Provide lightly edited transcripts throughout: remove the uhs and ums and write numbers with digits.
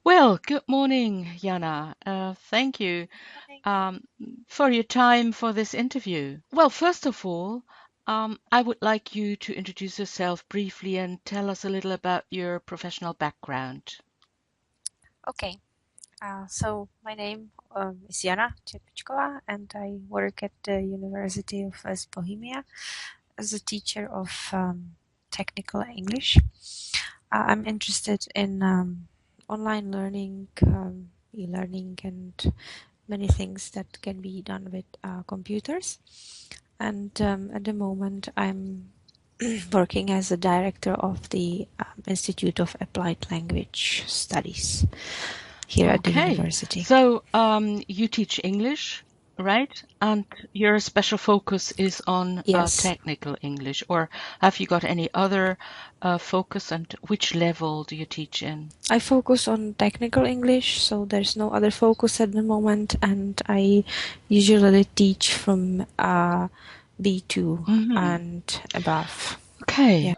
Well, good morning, Jana. Thank you Morning. um, for your time for this interview. Well, first of all, I would like you to introduce yourself briefly and tell us a little about your professional background. Okay, so my name is Jana Cepickova, and I work at the University of West Bohemia as a teacher of technical English. I'm interested in online learning, e-learning, and many things that can be done with computers. And at the moment, I'm working as a director of the Institute of Applied Language Studies here at the Okay, university. so you teach English, right? And your special focus is on Yes, technical English, or have you got any other focus, and which level do you teach in? I focus on technical English, so there's no other focus at the moment, and I usually teach from B2 Hmm. and above. Okay. Yeah.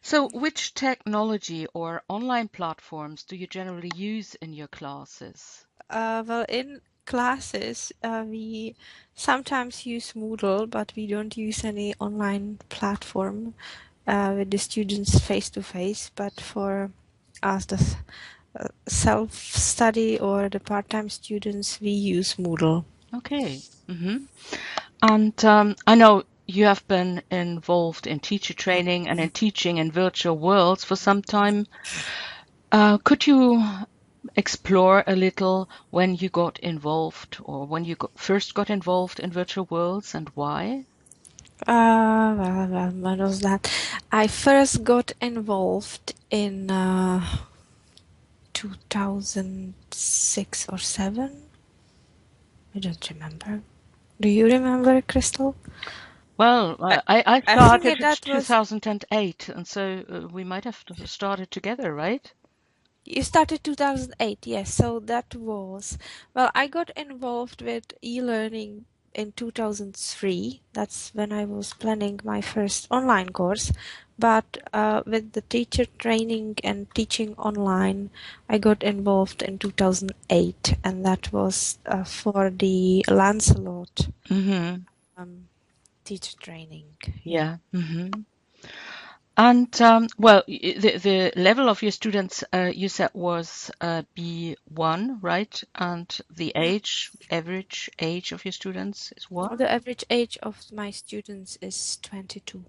So, which technology or online platforms do you generally use in your classes? Well, in classes, we sometimes use Moodle, but we don't use any online platform with the students face to face. But for us, the self-study or the part-time students, we use Moodle. Okay. Hmm. And I know you have been involved in teacher training and in teaching in virtual worlds for some time. Could you explore a little when you got involved or when you first got involved in virtual worlds and why? When was that? I first got involved in 2006 or 7. I don't remember. Do you remember, Crystal? Well, I, I I think started at that was 2008, and so we might have started together, right? you started 2008, yes. So that was, well, I got involved with e-learning in 2003. That's when I was planning my first online course. But with the teacher training and teaching online, I got involved in 2008, and that was for the Lancelot Mm-hmm. um, teacher training. Yeah. Yeah. Mm-hmm. And well, the level of your students you said was B1, right? And the average age of your students is what? The average age of my students is 22.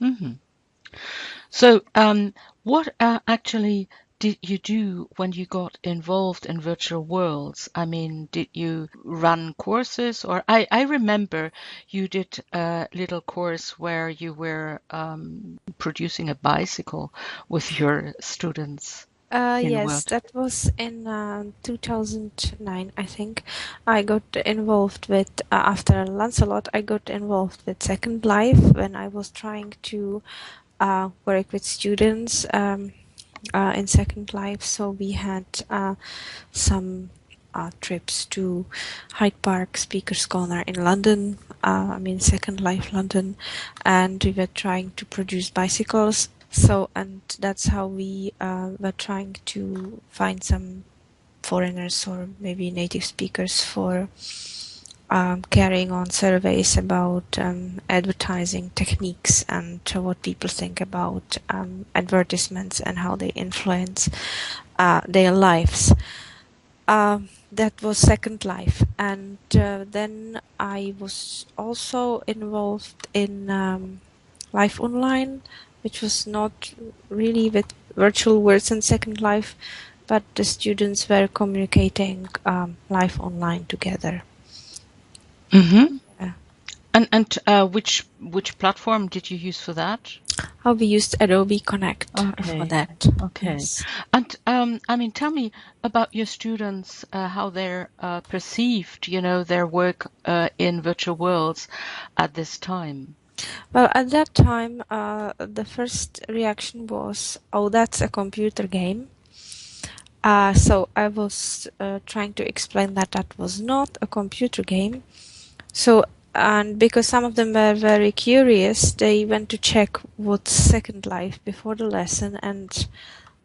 Mm-hmm. So, what actually did you do when you got involved in virtual worlds? I mean, did you run courses, or I remember you did a little course where you were producing a bicycle with your students in the Yes, world. that was in 2009, I think. I got involved with, after Lancelot, I got involved with Second Life when I was trying to work with students in Second Life. So we had some trips to Hyde Park Speakers Corner in London, I mean Second Life London, and we were trying to produce bicycles. So, and that's how we were trying to find some foreigners or maybe native speakers for carrying on surveys about advertising techniques and what people think about advertisements and how they influence their lives. That was Second Life, and then I was also involved in Life Online, which was not really with virtual worlds in Second Life, but the students were communicating live online together. Mm-hmm. Uh, And which platform did you use for that? how we used Adobe Connect for Okay. that. Okay. Yes. And I mean, tell me about your students, how they're perceived, their work in virtual worlds at this time. Well, at that time, the first reaction was, "Oh, that's a computer game." So I was trying to explain that that was not a computer game. So, and because some of them were very curious, they went to check what's Second Life before the lesson, and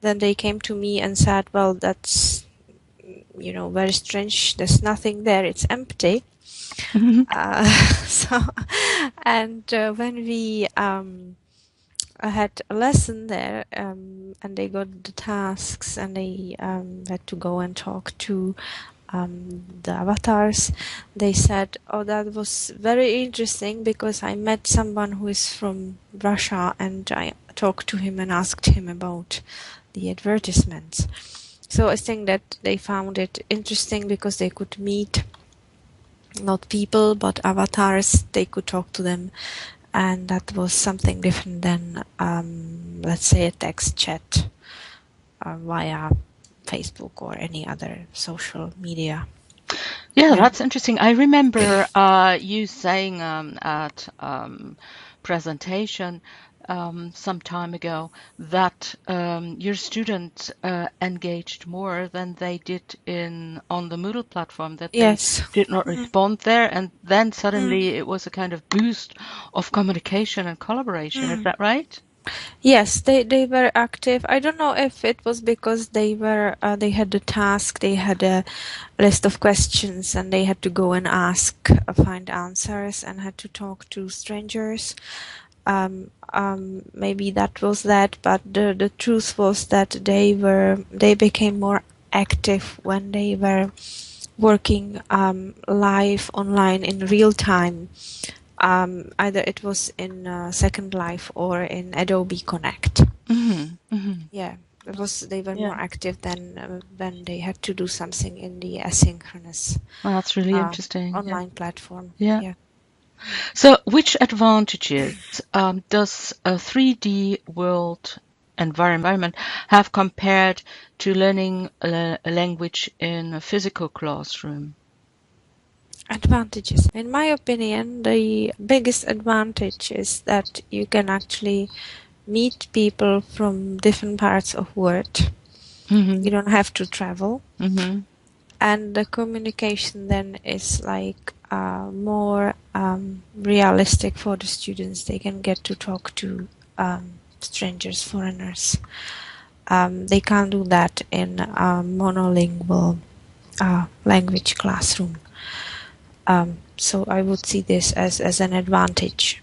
then they came to me and said, well, that's, very strange. There's nothing there. It's empty. Uh, so, and when we I had a lesson there, and they got the tasks, and they had to go and talk to the avatars. They said, oh, that was very interesting because I met someone who is from Russia, and I talked to him and asked him about the advertisements. So I think that they found it interesting because they could meet not people but avatars. They could talk to them, and that was something different than, let's say, a text chat via Facebook or any other social media. Yeah, that's interesting. I remember you saying at presentation some time ago that your students engaged more than they did on the Moodle platform, that they Yes. did not respond there, and then suddenly it was a kind of boost of communication and collaboration. Is that right? Yes, they were active. I don't know if it was because they had the task, they had a list of questions, and they had to go and find answers, and had to talk to strangers. Maybe that was that, but the truth was that they became more active when they were working live online in real time. Either it was in Second Life or in Adobe Connect. Yeah, they were more active than when they had to do something in the asynchronous Well, that's really interesting. online platform. Yeah. So, which advantages does a 3D world environment have compared to learning a language in a physical classroom? Advantages. In my opinion, the biggest advantage is that you can actually meet people from different parts of world. You don't have to travel. And the communication then is like more realistic for the students. They can get to talk to strangers, foreigners. They can't do that in a monolingual language classroom. So I would see this as an advantage.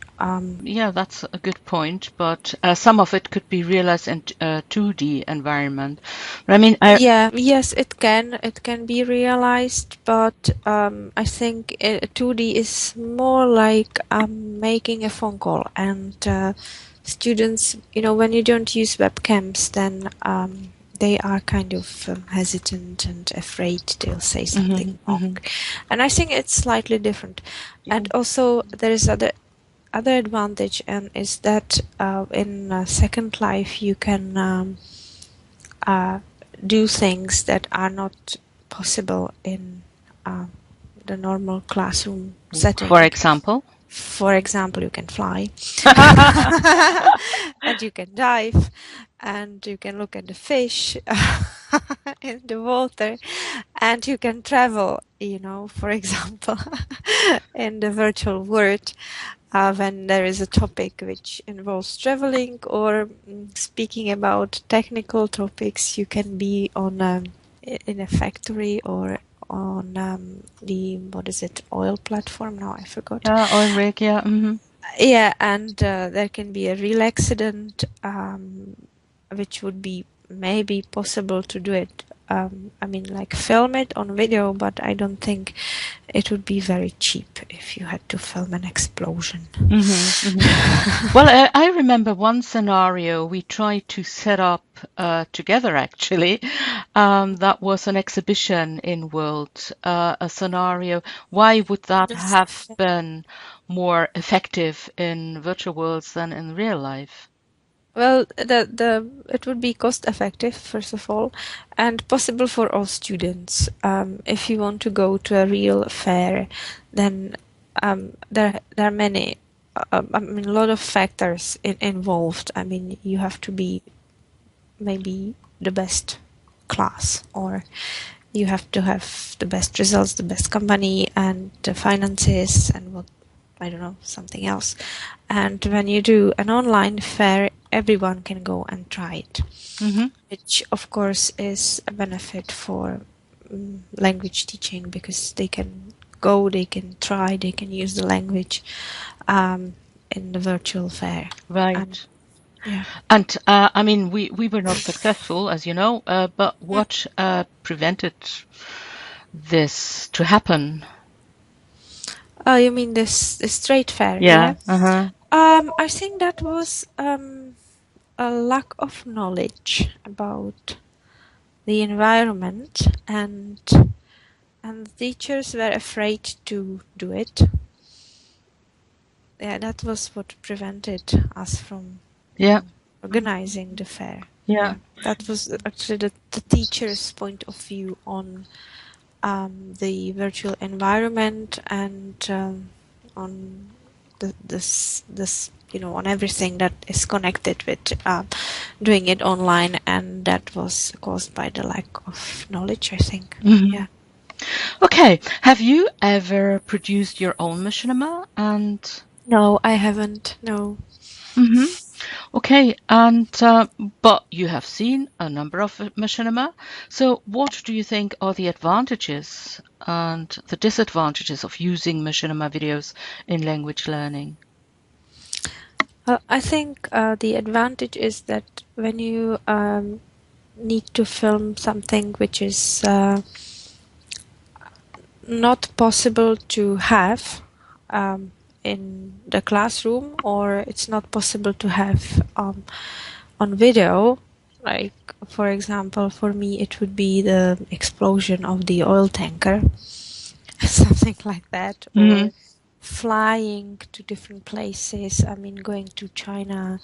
Yeah, that's a good point, but some of it could be realized in a 2D environment. But I mean, yes, it can be realized, but I think 2D is more like making a phone call, and students, when you don't use webcams, then they are kind of hesitant and afraid they'll say something wrong. And I think it's slightly different. And also there is other advantage, and is that in Second Life you can do things that are not possible in the normal classroom setting. For example? For example, you can fly, and you can dive, and you can look at the fish in the water, and you can travel, for example, in the virtual world. When there is a topic which involves traveling or speaking about technical topics, you can be in a factory or on the oil platform. Now I forgot. Oil rig, yeah. Yeah, and there can be a real accident, which would be maybe possible to do it. Like film it on video, but I don't think it would be very cheap if you had to film an explosion. Well, I remember one scenario we tried to set up together, actually. That was an exhibition in World, a scenario. Why would that have been more effective in virtual worlds than in real life? Well, it would be cost effective, first of all, and possible for all students. If you want to go to a real fair, then there are many, a lot of factors involved. You have to be maybe the best class, or you have to have the best results, the best company, and the finances, and something else. And when you do an online fair, everyone can go and try it, Mm-hmm. which of course is a benefit for language teaching, because they can go, they can try, they can use the language in the virtual fair. And Right. yeah. And I mean, we were not successful, as you know, but what prevented this to happen? You mean this trade fair? Yeah. Yeah. Uh-huh. I think that was a lack of knowledge about the environment, and the teachers were afraid to do it. Yeah, that was what prevented us from Yeah. organizing the fair. Yeah. Yeah, that was actually the teacher's point of view on the virtual environment, and on this on everything that is connected with doing it online, and that was caused by the lack of knowledge, I think. Mm-hmm. Yeah. Okay. Have you ever produced your own machinima? And No, I haven't. No. mm-hmm. Okay, and but you have seen a number of machinima. So, what do you think are the advantages and the disadvantages of using machinima videos in language learning? Well, I think the advantage is that when you need to film something which is not possible to have in the classroom, or it's not possible to have on video, like for example for me it would be the explosion of the oil tanker, something like that, Mm-hmm. or flying to different places, I mean going to China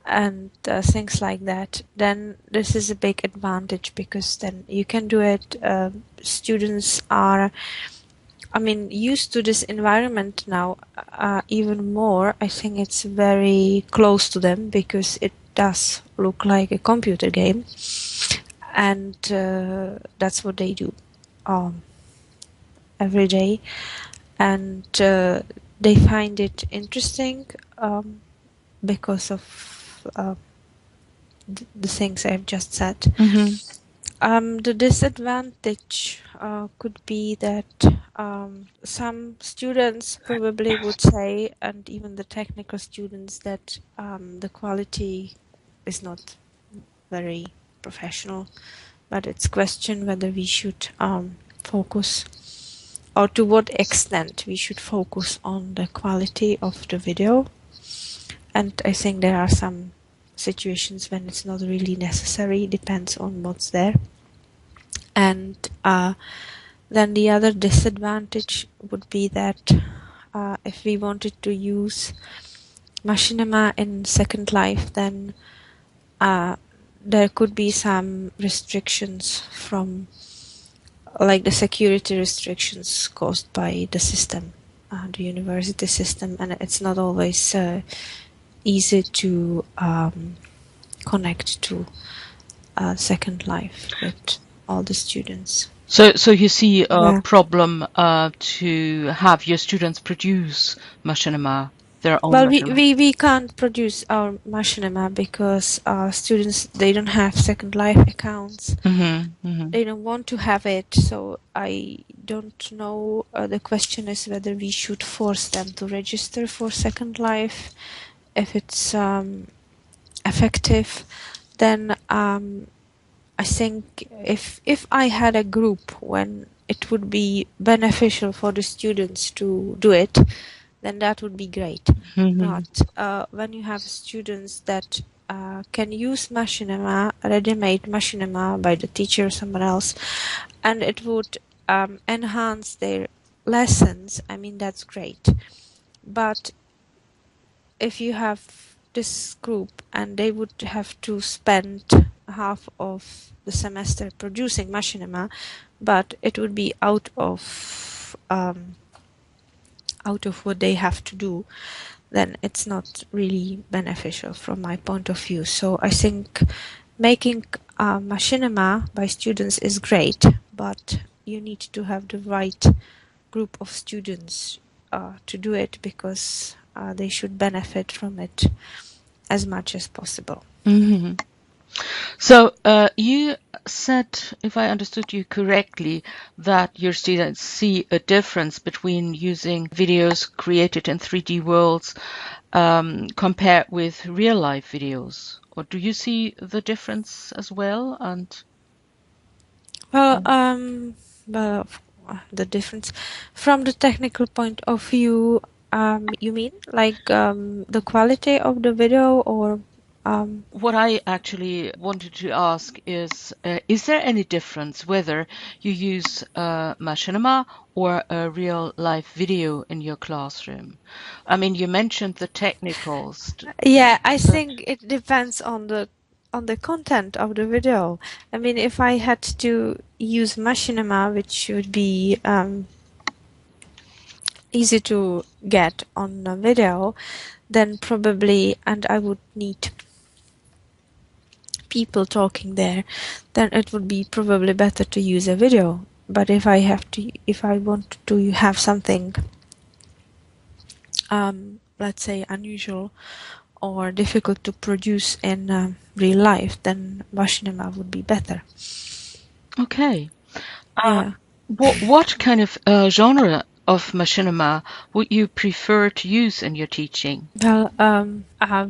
and things like that, then this is a big advantage, because then you can do it. Students are, I mean, used to this environment now even more. I think it's very close to them, because it does look like a computer game, and that's what they do every day, and they find it interesting because of the things I've just said. Mm-hmm. The disadvantage could be that some students probably would say, and even the technical students, that the quality is not very professional. But it's question whether we should focus, or to what extent we should focus on the quality of the video. And I think there are some situations when it's not really necessary, depends on what's there. And then the other disadvantage would be that if we wanted to use Machinima in Second Life, then there could be some restrictions from, like the security restrictions caused by the system, the university system, and it's not always easy to connect to Second Life with all the students. So you see a Yeah. problem to have your students produce machinima, their own Well, machinima. we can't produce our Machinima because students, they don't have Second Life accounts. Mm-hmm. Mm-hmm. They don't want to have it, so I don't know. The question is whether we should force them to register for Second Life. If it's effective, then I think if I had a group when it would be beneficial for the students to do it, then that would be great. Mm-hmm. But when you have students that can use Machinima, ready-made Machinima by the teacher or someone else, and it would enhance their lessons, I mean, that's great. But if you have this group and they would have to spend half of the semester producing Machinima, but it would be out of what they have to do, then it's not really beneficial from my point of view. So I think making Machinima by students is great, but you need to have the right group of students to do it, because they should benefit from it as much as possible. Mm-hmm. So you said, if I understood you correctly, that your students see a difference between using videos created in 3D worlds compared with real life videos. Or do you see the difference as well? And Well, well, the difference from the technical point of view, you mean like the quality of the video, or what I actually wanted to ask is there any difference whether you use Machinima or a real life video in your classroom? I mean, you mentioned the technicals, yeah, I but think it depends on the content of the video. I mean, if I had to use Machinima, which would be easy to get on a video, then probably, and I would need people talking there, then it would be probably better to use a video. But if I want to have something, let's say unusual or difficult to produce in real life, then Machinima would be better. okay. Yeah. What kind of genre of Machinima would you prefer to use in your teaching? Well,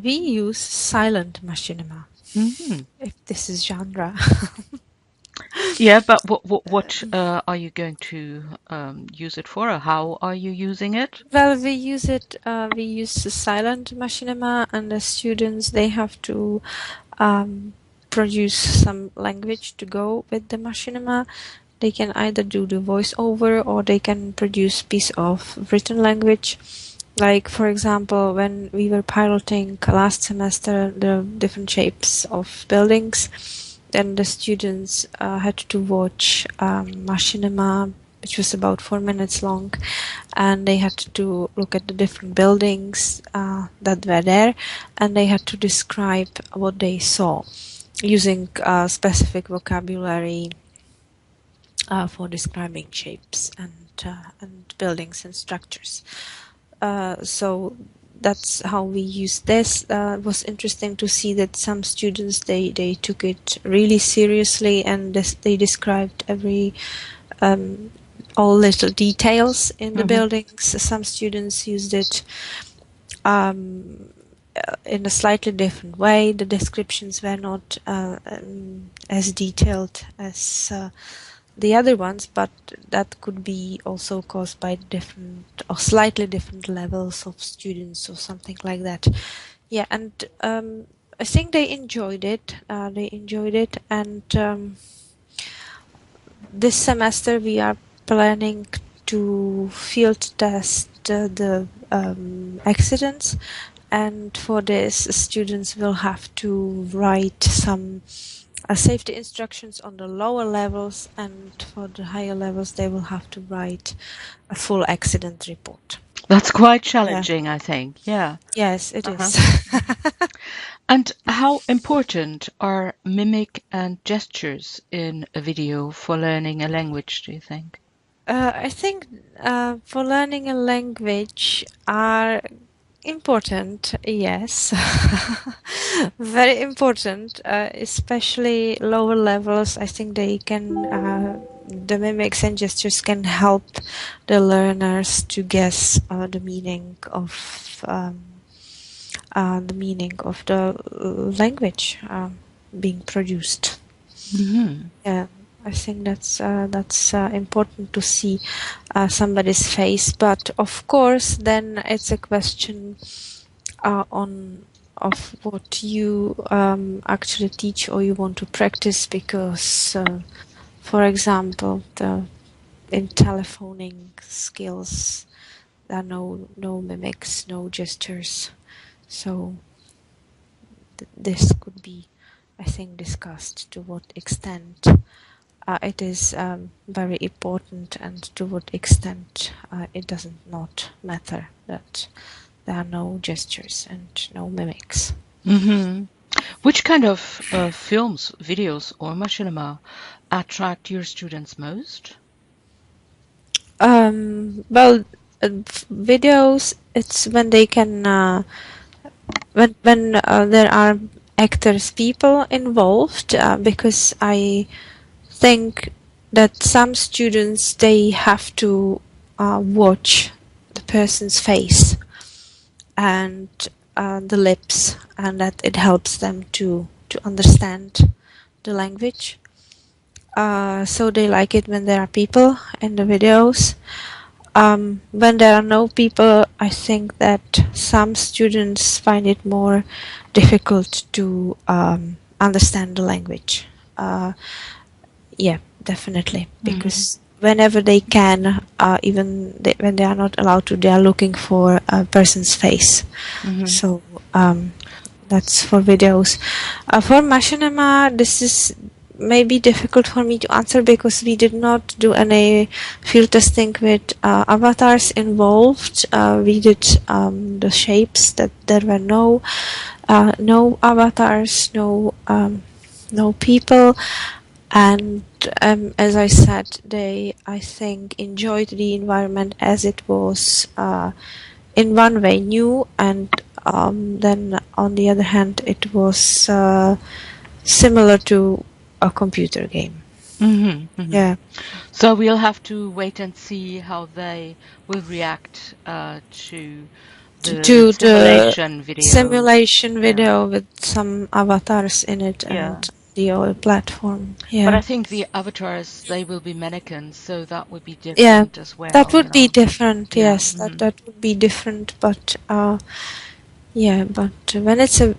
we use silent Machinima, Hmm. if this is genre. Yeah, but what are you going to use it for? Or how are you using it? Well, we use it. We use the silent Machinima, and the students, they have to produce some language to go with the Machinima. They can either do the voiceover or they can produce piece of written language. Like, for example, when we were piloting last semester the different shapes of buildings, then the students had to watch Machinima, which was about 4 minutes long, and they had to look at the different buildings that were there, and they had to describe what they saw using specific vocabulary for describing shapes and buildings and structures. So that's how we use this. It was interesting to see that some students, they took it really seriously, and they described all little details in the buildings. Some students used it in a slightly different way. The descriptions were not as detailed as the other ones, but that could be also caused by different or slightly different levels of students or something like that. Yeah, and I think they enjoyed it. And this semester we are planning to field test the accidents, and for this students will have to write some safety instructions on the lower levels, and for the higher levels they will have to write a full accident report. That's quite challenging, I think. Yeah. Yes, it is. And how important are mimic and gestures in a video for learning a language, do you think? I think for learning a language are important, yes. Very important, especially lower levels. I think they can, the mimics and gestures can help the learners to guess the meaning of the language being produced. Mm-hmm. Yeah, I think that's important to see somebody's face, but of course, then it's a question of what you actually teach or you want to practice, because, for example, in telephoning skills, there are no mimics, no gestures, so this could be, I think, discussed to what extent it is very important, and to what extent it doesn't not matter that there are no gestures and no mimics. Mm-hmm. Which kind of films, videos, or machinima attract your students most? Well, videos, it's when they can when there are actors, people involved, because I think that some students, they have to watch the person's face and the lips, and that it helps them to understand the language. So they like it when there are people in the videos. When there are no people, I think that some students find it more difficult to understand the language. Yeah, definitely, because whenever they can, when they are not allowed to, they are looking for a person's face. So that's for videos. For Machinima, this is maybe difficult for me to answer because we did not do any field testing with avatars involved. We did the shapes that there were no avatars, no people, and as I said, they, I think, enjoyed the environment as it was, in one way new, and then on the other hand it was similar to a computer game. Yeah. So we'll have to wait and see how they will react to the To the simulation video. simulation Yeah. video with some avatars in it Yeah. and the old platform. But Yeah. I think the avatars, they will be mannequins, so that would be Yeah, different as that well, you would be know. different. Yeah. Yes, that would be different. But yeah, but when it's a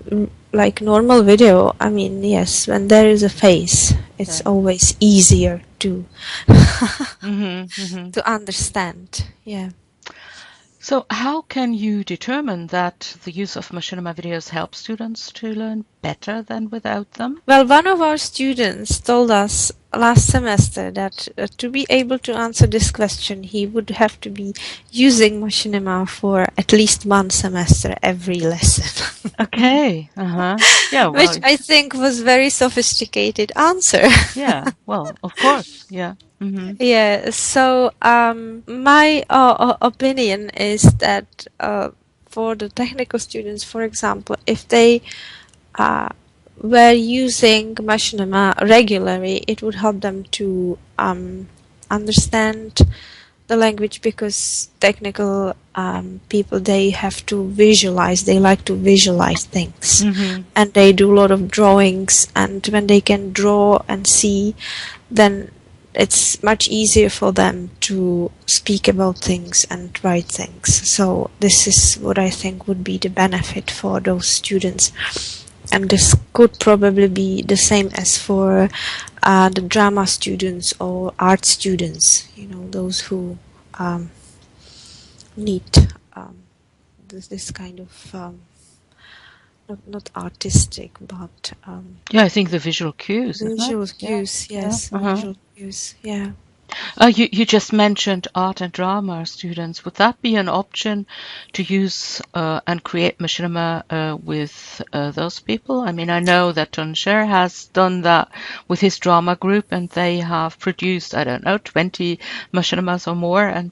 like normal video, I mean, yes, when there is a face, it's Yeah. always easier to Mm-hmm. to understand. Yeah. So how can you determine that the use of machinima videos helps students to learn better than without them? Well, one of our students told us last semester that to be able to answer this question, he would have to be using Machinima for at least one semester every lesson. Okay. Uh-huh. Yeah, Which well, I think was very sophisticated answer. yeah, well, of course. Yeah. Mm-hmm. Yeah, so my opinion is that for the technical students, for example, if they uh, were using Machinima regularly, it would help them to understand the language, because technical people, they have to visualize, they like to visualize things, and they do a lot of drawings, and when they can draw and see, then it's much easier for them to speak about things and write things. So this is what I think would be the benefit for those students. And this could probably be the same as for the drama students or art students, you know, those who need this kind of not artistic, but Yeah, I think the visual cues, isn't it? visual Yeah. cues. Yeah. Yes, Uh-huh. visual cues. Yeah. You just mentioned art and drama students. Would that be an option to use and create machinima with those people? I mean, I know that Tuncher has done that with his drama group, and they have produced, I don't know, 20 machinimas or more, and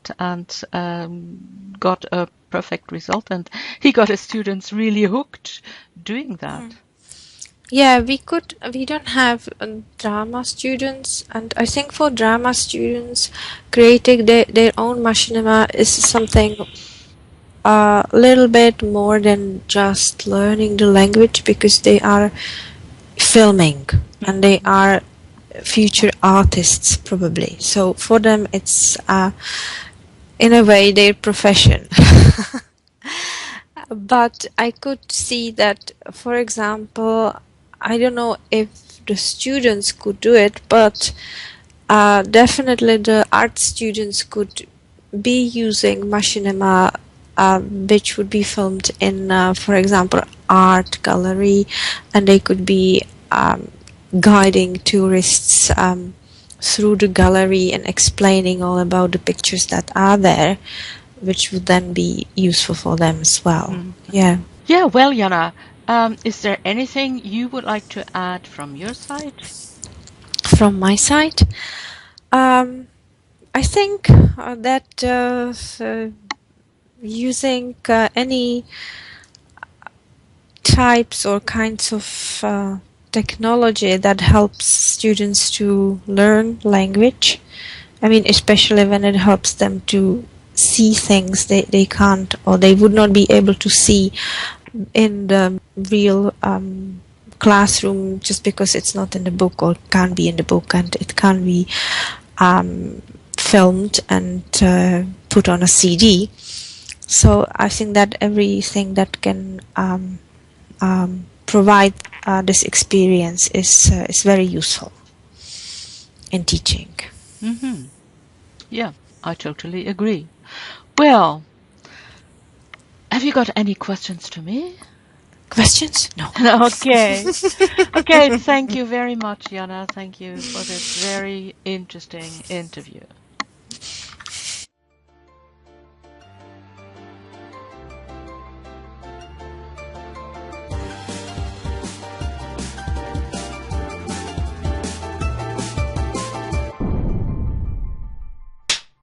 got a perfect result. And he got his students really hooked doing that. Yeah, we don't have drama students, and I think for drama students, creating their own machinima is something a little bit more than just learning the language, because they are filming and they are future artists probably. So for them, it's in a way their profession. But I could see that, for example, I don't know if the students could do it, but definitely the art students could be using Machinima, which would be filmed in, for example, art gallery, and they could be guiding tourists through the gallery and explaining all about the pictures that are there, which would then be useful for them as well. Yeah. Yeah, well, Jana, is there anything you would like to add from your side? From my side, I think that using any types or kinds of technology that helps students to learn language. I mean, especially when it helps them to see things they can't or they would not be able to see in the real classroom, just because it's not in the book or can't be in the book, and it can't be filmed and put on a CD. So I think that everything that can provide this experience is very useful in teaching. Mm-hmm. Yeah, I totally agree. Well, have you got any questions to me? Questions? No. Okay. Okay, thank you very much, Jana. Thank you for this very interesting interview.